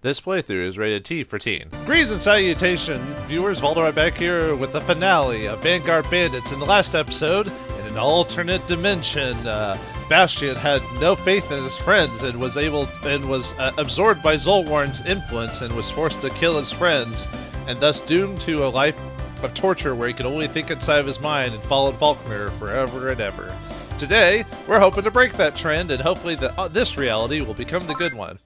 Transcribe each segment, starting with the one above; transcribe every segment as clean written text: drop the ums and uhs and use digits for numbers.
This playthrough is rated T for teen. Greetings and salutation, viewers. Vauldemare back here with the finale of Vanguard Bandits. In the last episode, in an alternate dimension, Bastion had no faith in his friends and was absorbed by Zulwarn's influence and was forced to kill his friends, and thus doomed to a life of torture where he could only think inside of his mind and followed Faulkner forever and ever. Today, we're hoping to break that trend, and hopefully this reality will become the good one.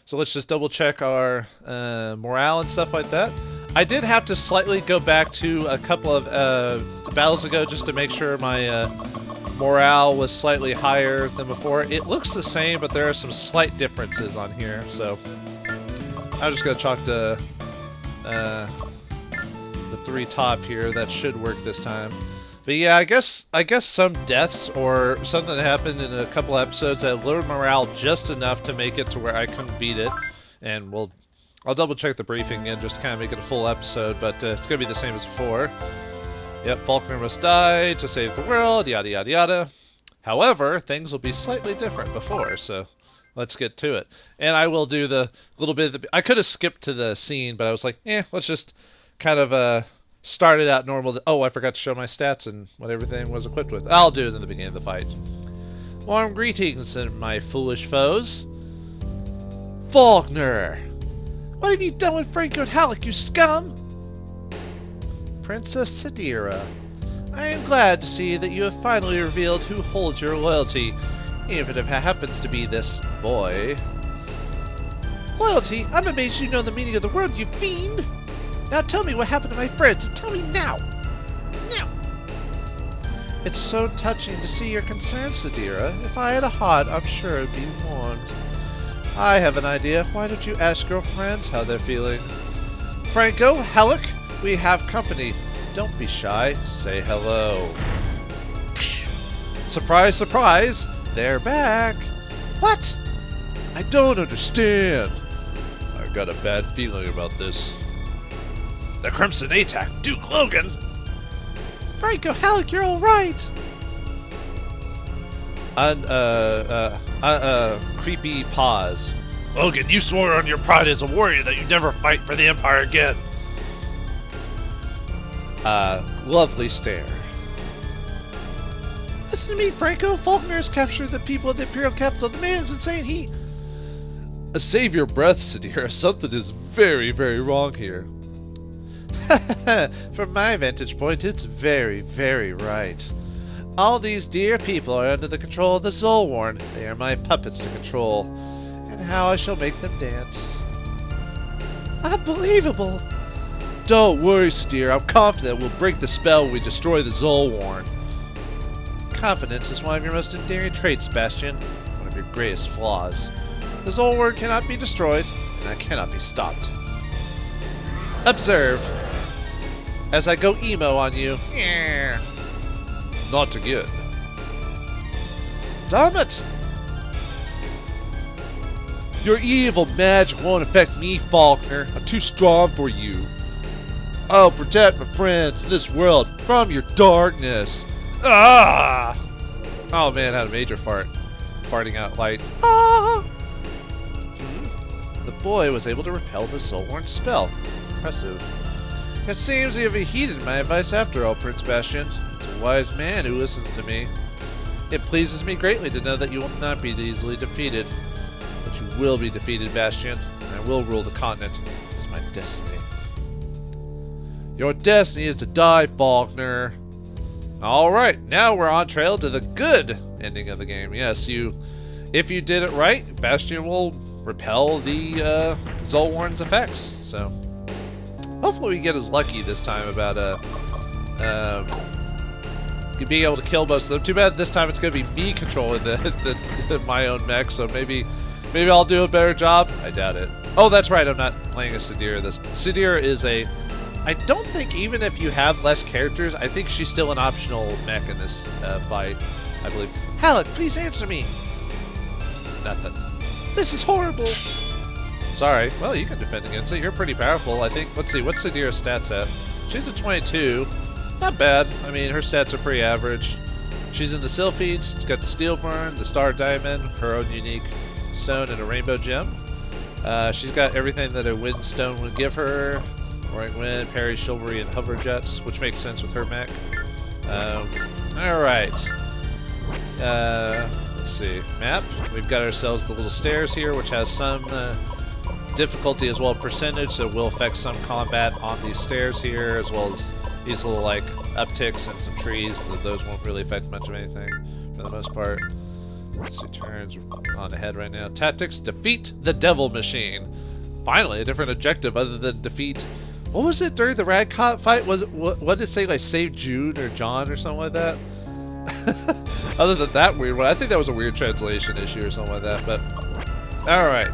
So let's just double check our morale and stuff like that. I did have to slightly go back to a couple of battles ago just to make sure my morale was slightly higher than before. It looks the same, but there are some slight differences on here. So I'm just going to chalk the 3 top here. That should work this time. But yeah, I guess some deaths or something that happened in a couple episodes that lowered morale just enough to make it to where I couldn't beat it. And I'll double check the briefing again just to kind of make it a full episode, but it's going to be the same as before. Yep, Faulkner must die to save the world, yada yada yada. However, things will be slightly different before, so let's get to it. And I will do the little bit of I could have skipped to the scene, but I was like, let's just kind of started out normal. Oh, I forgot to show my stats and what everything was equipped with. I'll do it in the beginning of the fight. Warm greetings, my foolish foes. Faulkner! What have you done with Franco and Halleck, you scum? Princess Sadira, I am glad to see that you have finally revealed who holds your loyalty, even if it happens to be this boy. Loyalty? I'm amazed you know the meaning of the word, you fiend! Now tell me what happened to my friends. Tell me now! Now! It's so touching to see your concern, Sadira. If I had a heart, I'm sure it'd be warmed. I have an idea. Why don't you ask your friends how they're feeling? Franco, Halleck, we have company. Don't be shy. Say hello. Surprise, surprise! They're back! What? I don't understand. I got a bad feeling about this. The Crimson ATAC, Duke Logan! Franco, Halleck, you're alright! Creepy pause. Logan, you swore on your pride as a warrior that you'd never fight for the Empire again. Lovely stare. Listen to me, Franco. Faulkner has captured the people of the Imperial capital. The man is insane. Save your breath, Sadira. Something is very, very wrong here. From my vantage point, it's very, very right. All these dear people are under the control of the Zulwarn. They are my puppets to control. And how I shall make them dance. Unbelievable! Don't worry, Sadira. I'm confident we'll break the spell when we destroy the Zulwarn. Confidence is one of your most endearing traits, Bastion. One of your greatest flaws. The Zulwarn cannot be destroyed, and I cannot be stopped. Observe. As I go emo on you. Not again. Damn it! Your evil magic won't affect me, Faulkner. I'm too strong for you. I'll protect my friends in this world from your darkness. Ah! Oh man, I had a major fart. Farting out light. Ah! The boy was able to repel the Zulwarn spell. Impressive. It seems you have heeded my advice after all, Prince Bastion. It's a wise man who listens to me. It pleases me greatly to know that you will not be easily defeated. But you will be defeated, Bastion, and I will rule the continent. It's my destiny. Your destiny is to die, Faulkner. Alright, now we're on trail to the good ending of the game. Yes, if you did it right, Bastion will repel the Zulwarn's effects. So hopefully we get as lucky this time about being able to kill most of them. Too bad this time it's going to be me controlling my own mech, so maybe I'll do a better job. I doubt it. Oh, that's right, I'm not playing as Sadira. Sadira is I don't think even if you have less characters, I think she's still an optional mech in this fight, I believe. Halleck, please answer me! Nothing. This is horrible! Sorry. Well, you can defend against it. You're pretty powerful, I think. Let's see, what's Sadira's stats at? She's a 22. Not bad. I mean, her stats are pretty average. She's in the Sylphides. She's got the Steel Burn, the Star Diamond, her own unique stone, and a Rainbow Gem. She's got everything that a Windstone would give her. Roaring Wind, Parry, Chivalry, and Hover Jets, which makes sense with her mech. Alright. Let's see. Map. We've got ourselves the little stairs here, which has some difficulty as well as percentage, so it will affect some combat on these stairs here, as well as these little like upticks and some trees. Those won't really affect much of anything for the most part. Let's see, turns on ahead right now. Tactics, defeat the Devil Machine. Finally, a different objective other than defeat. What was it during the Radcot fight? Was it, what did it say, like save Jude or John or something like that? Other than that weird one, I think that was a weird translation issue or something like that, but alright.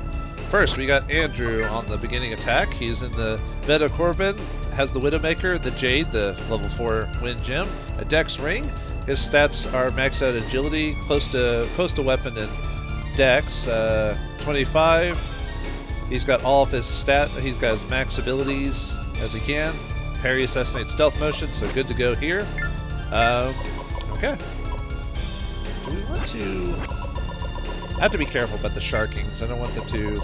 First, we got Andrew on the beginning attack. He's in the Veta Corbin, has the Widowmaker, the Jade, the level 4 Wind Gem, a Dex Ring. His stats are maxed out agility, close to weapon and Dex, 25. He's got all of his he's got his max abilities as he can. Parry, Assassinate, Stealth Motion, so good to go here. Okay. Do we want to... I have to be careful about the Sharkings. I don't want them to...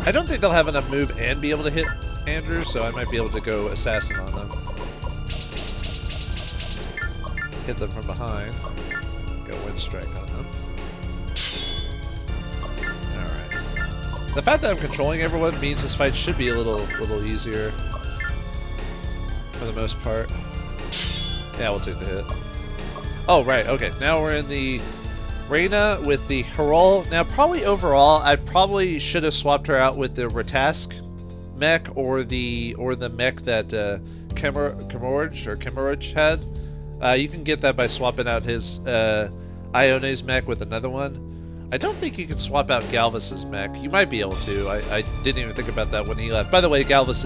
I don't think they'll have enough move and be able to hit Andrew, so I might be able to go Assassin on them. Hit them from behind. Go Wind Strike on them. Alright. The fact that I'm controlling everyone means this fight should be a little easier. For the most part. Yeah, we'll take the hit. Oh, right, okay. Now we're in the Reyna with the Herald. Now, probably overall, I probably should have swapped her out with the Ratask mech or the mech that Kimmerage had. You can get that by swapping out his Ione's mech with another one. I don't think you can swap out Galvus's mech. You might be able to. I didn't even think about that when he left. By the way, Galvus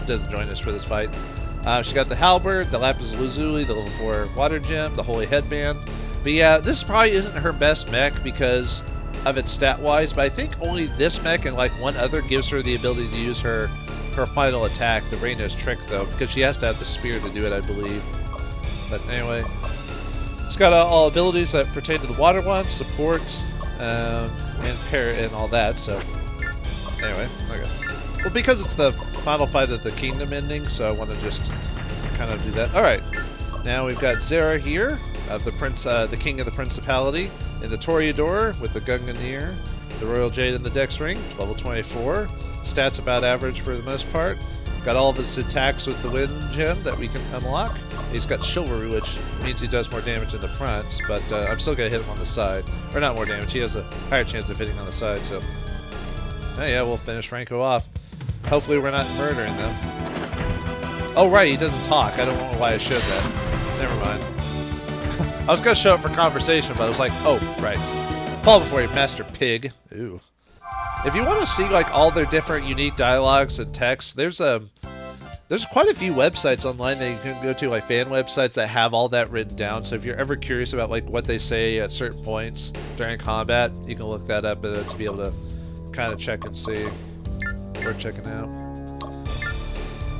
doesn't join us for this fight. She's got the Halberd, the Lapis Lazuli, the level 4 Water Gem, the Holy Headband. But yeah, this probably isn't her best mech because of its stat-wise, but I think only this mech and like one other gives her the ability to use her final attack, the Reyna's Trick, though, because she has to have the spear to do it, I believe. But anyway, it's got all abilities that pertain to the Water one, support, and parry and all that, so anyway, okay. Well, because it's the final fight of the Kingdom ending, so I want to just kind of do that. Alright, now we've got Zera here, the King of the Principality, in the Toreador with the Gungnir, the Royal Jade and the Dex Ring, level 24. Stats about average for the most part. Got all of his attacks with the Wind Gem that we can unlock. He's got Chivalry, which means he does more damage in the front, but I'm still going to hit him on the side. Or not more damage, he has a higher chance of hitting on the side, so... Oh yeah, we'll finish Franco off. Hopefully we're not murdering them. Oh right, he doesn't talk. I don't know why I showed that. Never mind. I was going to show it for conversation, but I was like, oh, right. Fall before you, Master Pig. Ooh. If you want to see like all their different unique dialogues and texts, there's quite a few websites online that you can go to, like fan websites that have all that written down. So if you're ever curious about like what they say at certain points during combat, you can look that up to be able to kind of check and see. Worth checking out.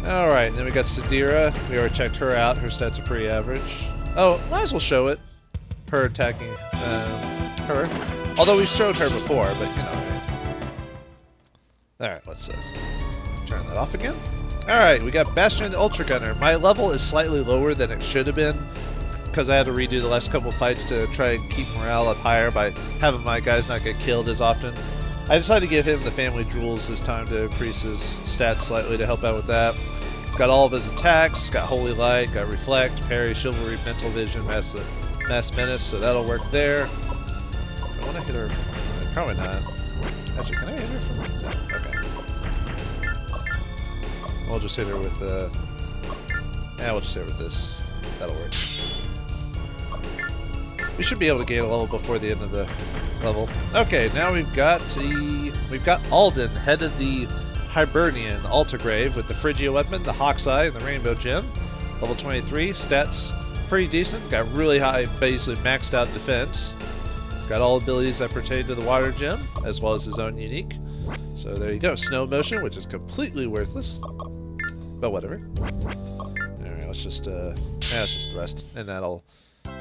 Alright, then we got Sidira. We already checked her out. Her stats are pretty average. Oh, might as well show it. Her attacking her. Although we've showed her before, but you know. Alright, let's turn that off again. Alright, we got Bastion the Ultra Gunner. My level is slightly lower than it should have been because I had to redo the last couple fights to try and keep morale up higher by having my guys not get killed as often. I decided to give him the Family Jewels this time to increase his stats slightly to help out with that. He's got all of his attacks, got Holy Light, got Reflect, Parry, Chivalry, Mental Vision, Mass Menace, so that'll work there. I want to hit her. Probably not. Actually, can I hit her from... No, okay. We'll just hit her with the... Yeah, we'll just hit her with this. That'll work. We should be able to gain a level before the end of the level. Okay, now we've got Alden, head of the Hibernian, the Altagrave, with the Phrygia weapon, the Hawk's Eye, and the Rainbow Gem. Level 23, stats pretty decent. Got really high, basically maxed out defense. Got all abilities that pertain to the Water Gem, as well as his own unique. So there you go. Snow Motion, which is completely worthless. But whatever. Alright, let's just thrust. And that'll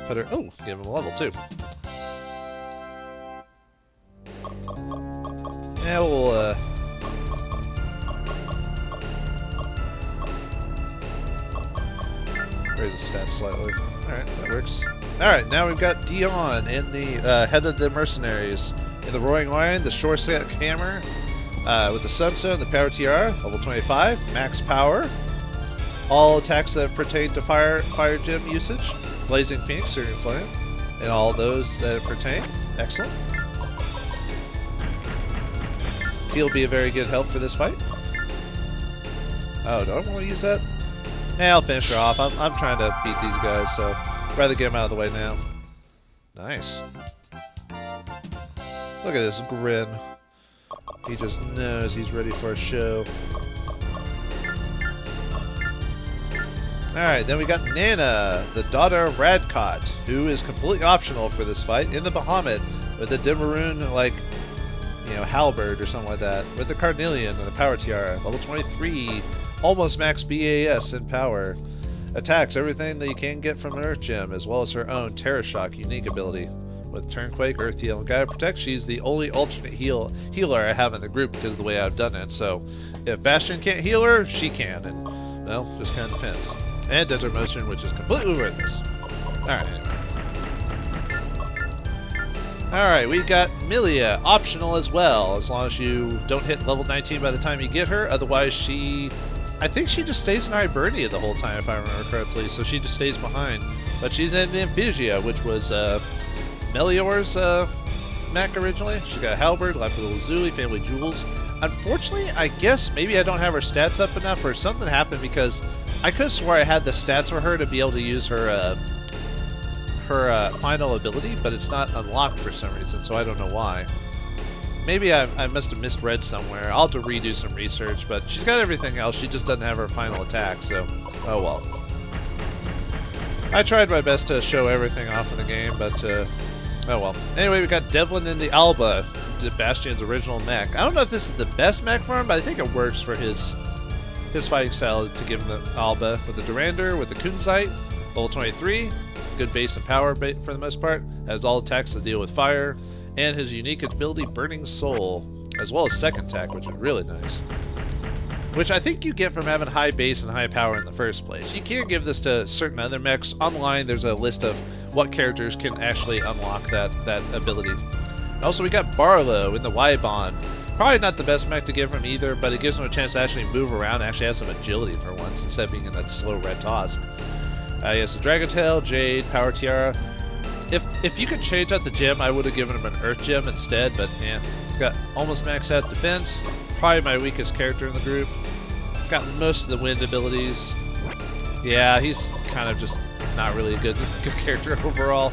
put her... Oh, give him a level, too. Yeah, Raise his stats slightly. Alright, that works. Alright, now we've got Dion in the head of the mercenaries. In the Roaring Lion, the Shore Set Hammer, with the Sunstone, the Power Tiara, level 25, max power. All attacks that pertain to fire gem usage. Blazing Phoenix, Searing Flame, and all those that pertain. Excellent. He'll be a very good help for this fight. Oh, do I want to use that? Nah, I'll finish her off. I'm trying to beat these guys, so I'd rather get them out of the way now. Nice. Look at this grin. He just knows he's ready for a show. Alright, then we got Nana, the daughter of Radcott, who is completely optional for this fight in the Bahamut with the Dimmaroon, like, you know, halberd or something like that, with the Carnelian and the Power Tiara, level 23, almost max BAS in power. Attacks everything that you can get from an Earth Gem, as well as her own Terror Shock unique ability. With Turnquake, Earth Heal, and Gaia Protect, she's the only alternate healer I have in the group because of the way I've done it. So, if Bastion can't heal her, she can, and, well, just kind of depends. And Desert Motion, which is completely worthless. Alright, anyway. Alright, we got Milia, optional as well, as long as you don't hit level 19 by the time you get her. Otherwise, I think she just stays in Hibernia the whole time, if I remember correctly, so she just stays behind. But she's in the Amphisia, which was Melior's mech originally. She got Halberd, Life of the Lazuli, Family Jewels. Unfortunately, I guess maybe I don't have her stats up enough, or something happened, because I could have swore I had the stats for her to be able to use her final ability, but it's not unlocked for some reason, so I don't know why. Maybe I must have misread somewhere. I'll have to redo some research, but she's got everything else. She just doesn't have her final attack, so oh well. I tried my best to show everything off in the game, but oh well. Anyway, we got Devlin in the Alba, Bastion's original mech. I don't know if this is the best mech for him, but I think it works for his fighting style to give him the Alba with the Durander, with the Kunzite, level 23, good base and power for the most part, has all attacks that deal with fire, and his unique ability Burning Soul, as well as second attack, which is really nice. Which I think you get from having high base and high power in the first place. You can't give this to certain other mechs. Online, there's a list of what characters can actually unlock that ability. Also, we got Barlow in the Y-Bond. Probably not the best mech to give him either, but it gives him a chance to actually move around and actually have some agility for once, instead of being in that slow red toss. He has the Dragon Tail, Jade, Power Tiara. If you could change out the gem, I would have given him an Earth Gem instead, but yeah, he's got almost maxed out defense. Probably my weakest character in the group. Got most of the wind abilities. Yeah, he's kind of just not really a good character overall,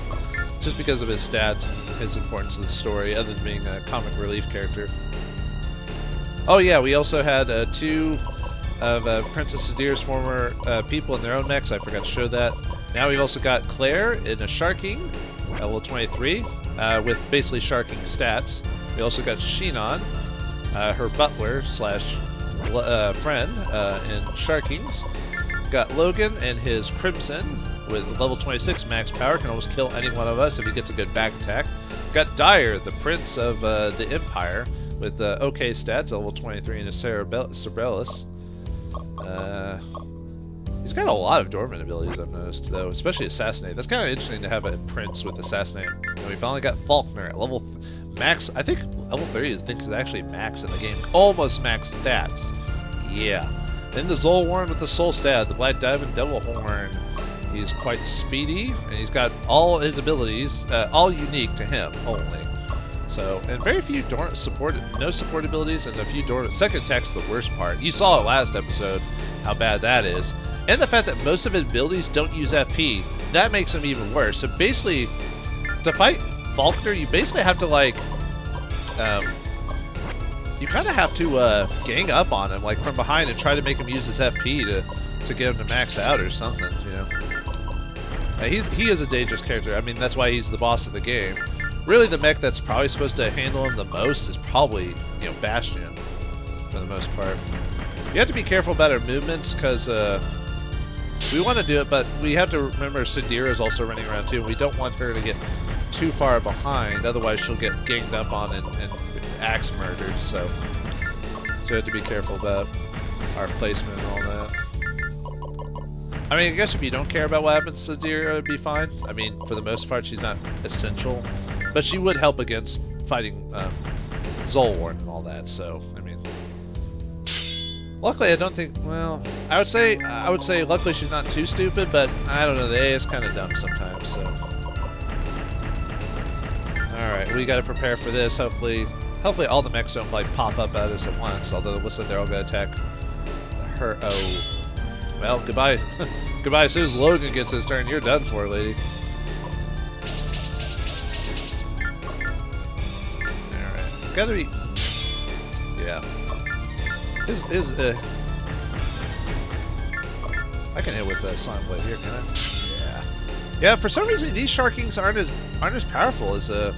just because of his stats and his importance to the story, other than being a comic relief character. Oh yeah, we also had two of Princess Sadir's former people in their own mechs. I forgot to show that. Now we've also got Claire in a Sharking, level 23, with basically Sharking stats. We also got Shinon, her butler slash friend in Sharkings. Got Logan and his Crimson with level 26 max power, can almost kill any one of us if he gets a good back attack. Got Dyer, the Prince of the Empire, with OK stats, level 23 in a Cerebelis. He's got a lot of dormant abilities, I've noticed, though, especially Assassinate. That's kind of interesting to have a Prince with Assassinate. And we finally got Faulkner at level max. I think level 30 I think is actually max in the game. Almost max stats. Yeah. Then the Zulwarn with the Soul Stab, the Black Diamond Devil Horn. He's quite speedy, and he's got all his abilities, all unique to him only. So, and very few no support abilities, and a few dormant. Second attack's the worst part. You saw it last episode, how bad that is. And the fact that most of his abilities don't use FP, that makes him even worse. So basically, to fight Faulkner, you basically have to, like, you kind of have to gang up on him, like, from behind and try to make him use his FP to get him to max out or something, you know. He is a dangerous character. I mean, that's why he's the boss of the game. Really, the mech that's probably supposed to handle him the most is probably, you know, Bastion, for the most part. You have to be careful about our movements, because we want to do it, but we have to remember Sadir is also running around too, and we don't want her to get too far behind, otherwise she'll get ganged up on and axe murdered, so we have to be careful about our placement and all that. I mean, I guess if you don't care about what happens to Deer, it would be fine. I mean, for the most part, she's not essential. But she would help against fighting Zulwarn and all that, so, I mean... Luckily, I don't think... Well, I would say luckily she's not too stupid, but I don't know, the A is kind of dumb sometimes, so... Alright, we gotta prepare for this. Hopefully all the mechs don't, like, pop up at us at once, although it looks like they're all gonna attack her. Oh. Well, goodbye. Goodbye. As soon as Logan gets his turn, you're done for, lady. Alright. Gotta be... Yeah. I can hit with a Slime Blade here, can I? Yeah. Yeah, for some reason, these Sharkings aren't as powerful as the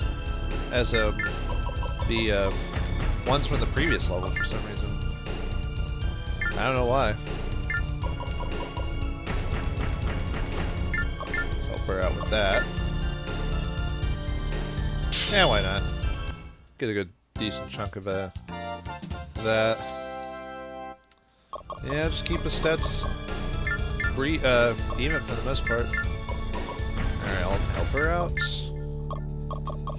ones from the previous level for some reason. I don't know why. Let's help her out with that. Yeah, why not? Get a good, decent chunk of that. Yeah, just keep the stats even for the most part. Alright, I'll help her out.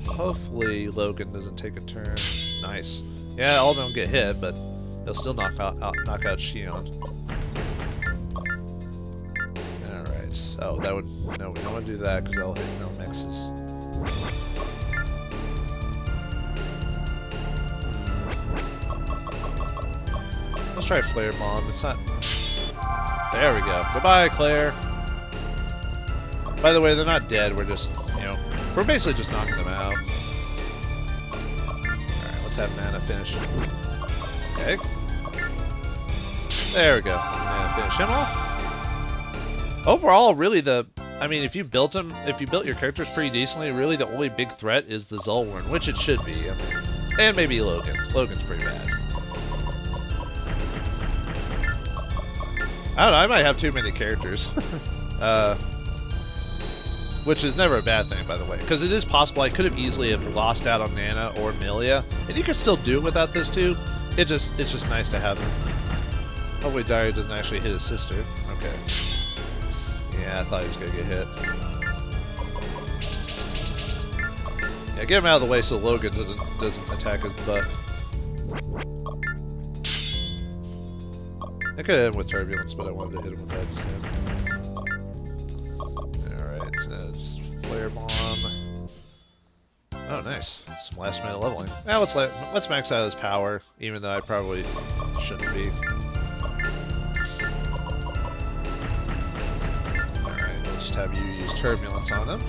Hopefully Logan doesn't take a turn. Nice. Yeah, all of them get hit, but they'll still knock out Shion. Alright. Oh, that would... No, we don't want to do that because that'll hit no mixes. Let's try Flare Bomb. It's not... There we go. Goodbye, Claire. By the way, they're not dead. We're just, you know... We're basically just knocking them out. Alright, let's have Nana finish. Okay. There we go. Nana finish him off. Overall, really I mean, if you built your characters pretty decently, really the only big threat is the Zulwarn, which it should be. I mean, and maybe Logan. Logan's pretty bad. I don't know, I might have too many characters. Which is never a bad thing, by the way. Because it is possible I could have easily have lost out on Nana or Milia. And you can still do it without this too. It's just nice to have them. Hopefully Dyer doesn't actually hit his sister. Okay. Yeah, I thought he was going to get hit. Yeah, get him out of the way so Logan doesn't attack his butt. I could have hit him with Turbulence, but I wanted to hit him with that instead. Alright, just Flare Bomb. Oh, nice. Some last minute leveling. Now let's max out his power, even though I probably shouldn't be. Alright, we'll just have you use Turbulence on him.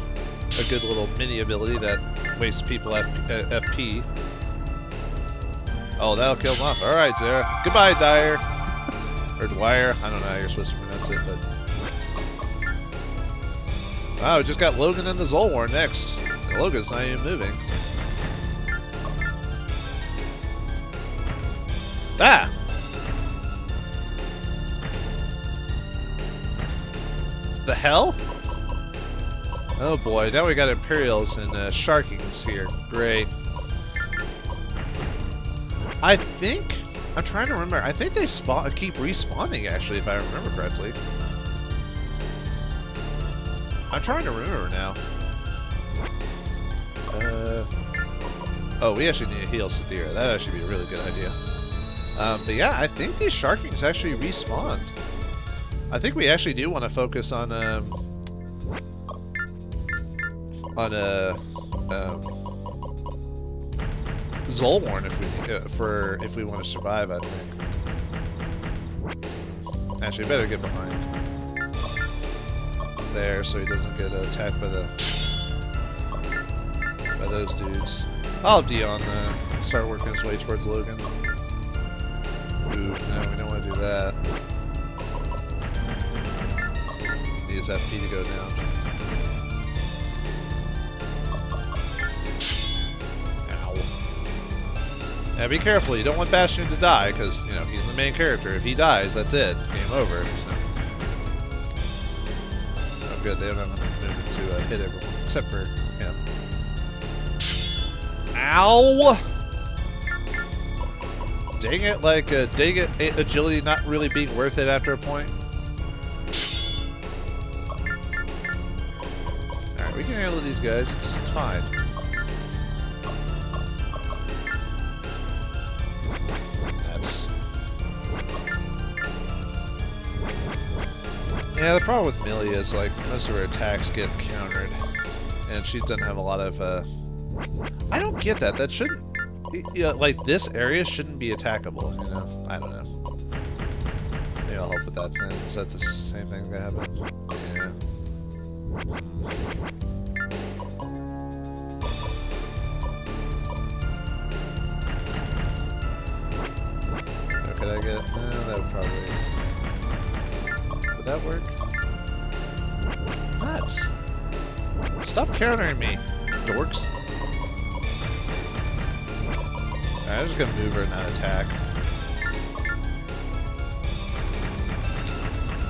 A good little mini ability that wastes people at FP. Oh, that'll kill him off. Alright, Zara. Goodbye, Dyer. Or Dwyer. I don't know how you're supposed to pronounce it, but... Wow, we just got Logan and the Zulwarn next. And Logan's not even moving. Ah! The hell? Oh boy, now we got Imperials and Sharkings here. Great. I think... I'm trying to remember. I think they keep respawning, actually, if I remember correctly. I'm trying to remember now. Oh, we actually need to heal Sadira. That'd actually be a really good idea. But yeah, I think these Sharkings actually respawn. I think we actually do want to focus on Zulwarn if we want to survive, I think. Actually, better get behind there so he doesn't get attacked by those dudes. I'll have Dion start working his way towards Logan. Ooh, no, we don't want to do that. Need his FP to go down. Now be careful, you don't want Bastion to die, because, you know, he's the main character. If he dies, that's it. Game over. So. Oh good, they don't have enough movement to hit everyone, except for him. Ow! Dang it, like, dang it, agility not really being worth it after a point. We can handle these guys. It's fine. Yeah, the problem with Millie is, like, most of her attacks get countered. And she doesn't have a lot of, I don't get that. That shouldn't... like, this area shouldn't be attackable, you know? I don't know. Maybe I'll help with that then. Is that the same thing that happened? Yeah. How could I get... that would probably... Would that work? Nuts! Stop countering me, dorks. Alright, I'm just gonna move her and not attack.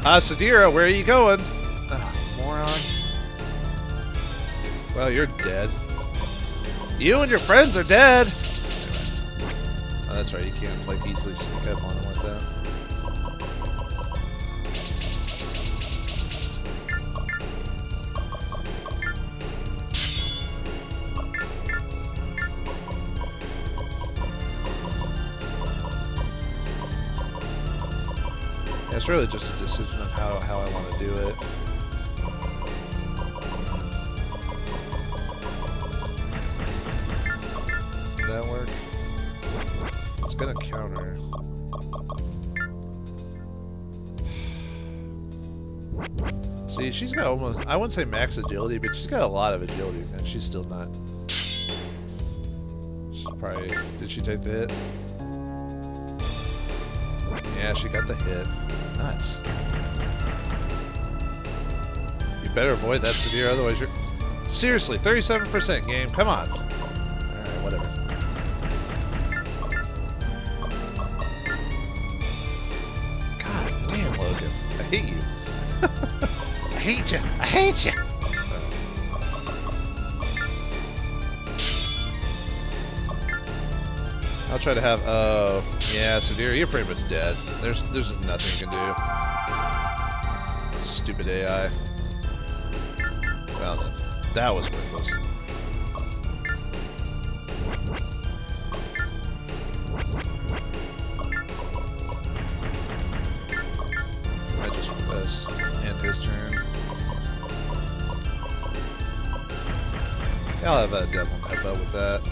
Sadira, where are you going? Moron. Well, you're dead. You and your friends are dead! Oh, that's right, you can't, like, easily sneak up on them like that. It's really just a decision of how I want to do it. Did that work? It's gonna counter. See, she's got almost, I wouldn't say max agility, but she's got a lot of agility, and she's still not. She's probably, did she take the hit? Yeah, she got the hit. Nuts. You better avoid that, Sadir, otherwise you're... Seriously, 37% game, come on. Alright, whatever. God damn, Logan. I hate you. I hate you. I hate you. I'll try to have, yeah, Sadir, you're pretty much dead. There's nothing you can do. Stupid AI. Well then, that was worthless. I just end his turn. Yeah, I'll have a devil headbutt with that.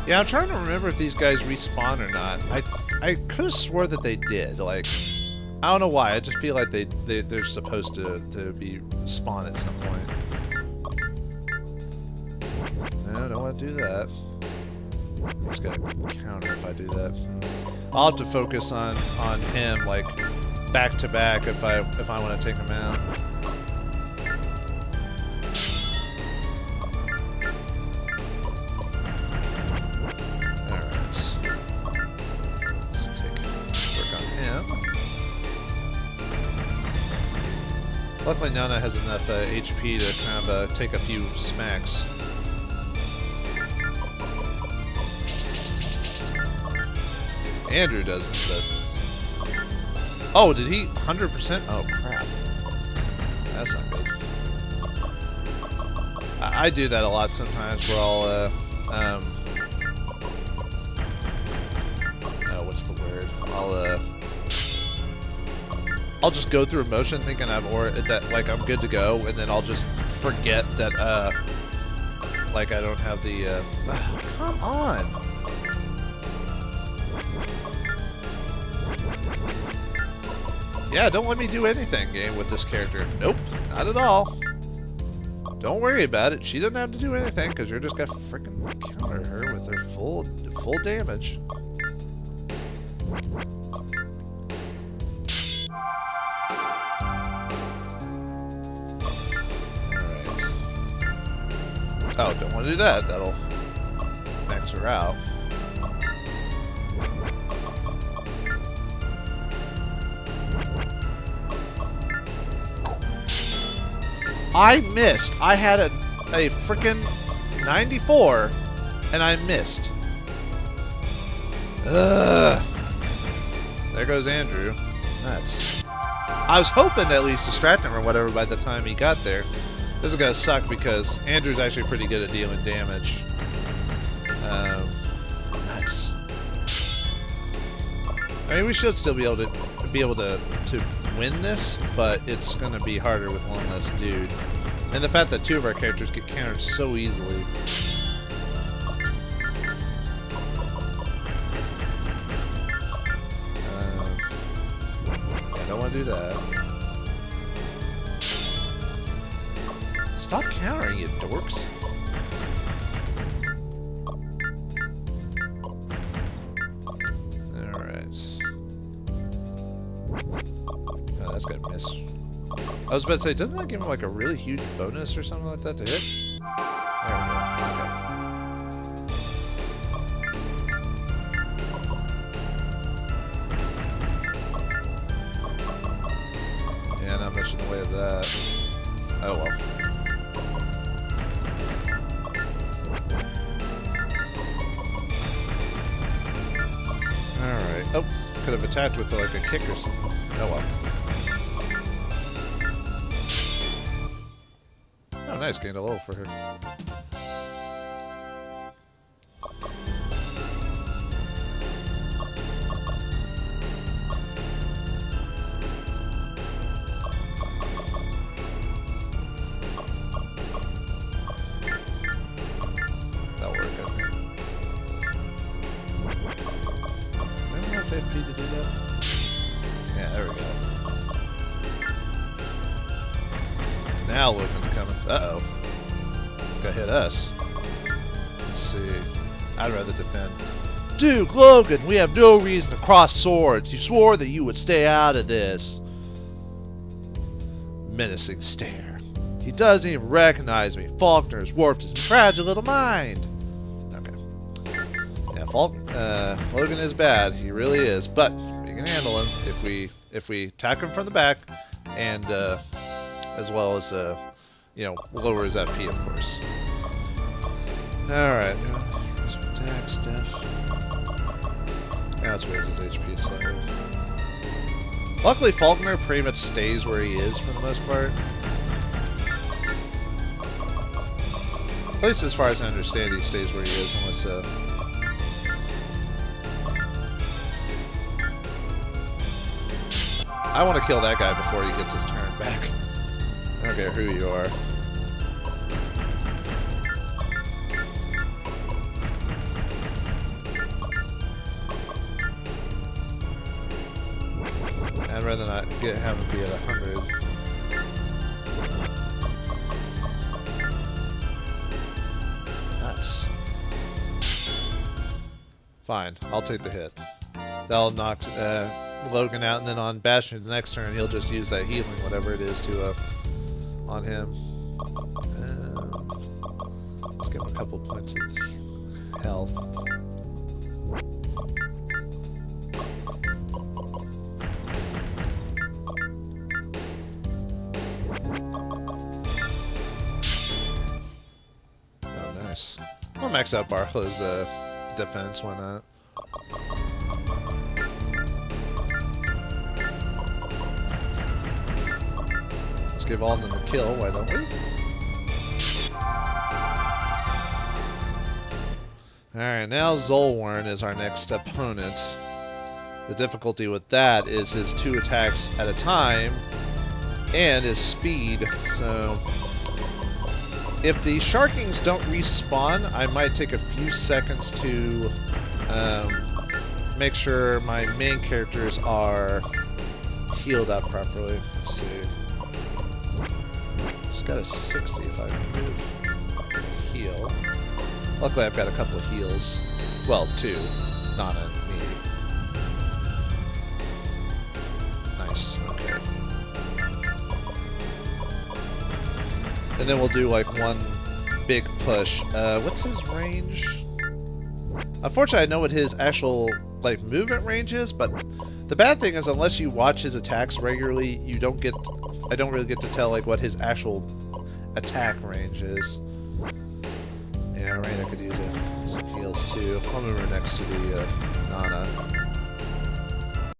Yeah, I'm trying to remember if these guys respawn or not. I could have swore that they did. Like, I don't know why. I just feel like they're supposed to be spawn at some point. No, I don't want to do that. I'm just gonna counter if I do that. I'll have to focus on him, like, back to back if I want to take him out. Luckily, Nana has enough HP to kind of take a few smacks. Andrew doesn't, but... Oh, did he? 100%? Oh, crap. That's not good. I do that a lot sometimes where I'll, oh, what's the word? I'll just go through a motion thinking I'm good to go, and then I'll just forget that like I don't have the oh, come on. Yeah, don't let me do anything, game, with this character. Nope, not at all. Don't worry about it. She doesn't have to do anything because you're just gonna freaking counter her with her full damage. Oh, don't want to do that. That'll max her out. I missed. I had a frickin' 94, and I missed. Ugh. There goes Andrew. Nuts. I was hoping to at least distract him or whatever by the time he got there. This is gonna suck because Andrew's actually pretty good at dealing damage. Nuts. I mean, we should still be able to win this, but it's gonna be harder with one less dude. And the fact that two of our characters get countered so easily. I don't want to do that. Stop countering, you dorks. Alright. Oh, that's gonna miss. I was about to say, doesn't that give him like a really huge bonus or something like that to hit? There we go. Okay. Yeah, not much in the way of that. Oh well. Alright. Oh, could have attacked with like a kick or something. Oh well. Oh nice, gained a level for her. That'll work, I think. FP to do that? Yeah, there we go. Now Logan's coming. Uh-oh. Gonna hit us. Let's see. I'd rather defend. Duke, Logan, we have no reason to cross swords. You swore that you would stay out of this. Menacing stare. He doesn't even recognize me. Faulkner has warped his fragile little mind. Logan is bad. He really is, but we can handle him if we attack him from the back, and as well as you know, lower his FP, of course. All right, attack stuff. That's where his HP slightly. Luckily, Faulkner pretty much stays where he is for the most part. At least as far as I understand, he stays where he is, unless I want to kill that guy before he gets his turn back. I don't care who you are. I'd rather not have him be at 100. Nuts. Fine, I'll take the hit. That'll knock Logan out, and then on Bastion the next turn he'll just use that healing, whatever it is, to on him. Let's give him a couple points of health. Oh, nice. We'll max out Barlow's defense, why not? Let's give Alden the kill, why don't we? Alright, now Zulwarn is our next opponent. The difficulty with that is his 2 attacks at a time and his speed. So if the Sharkings don't respawn, I might take a few seconds to make sure my main characters are healed up properly. Let's see. Just got a 60 if I can move. Heal. Luckily I've got a couple of heals. Well, 2. Not on me. Nice. Okay. And then we'll do like one big push. What's his range? Unfortunately, I know what his actual like movement range is, but the bad thing is unless you watch his attacks regularly, you don't get. I don't really get to tell like what his actual attack range is. Yeah, right. I could use some heals too. I'll move her next to the Nana.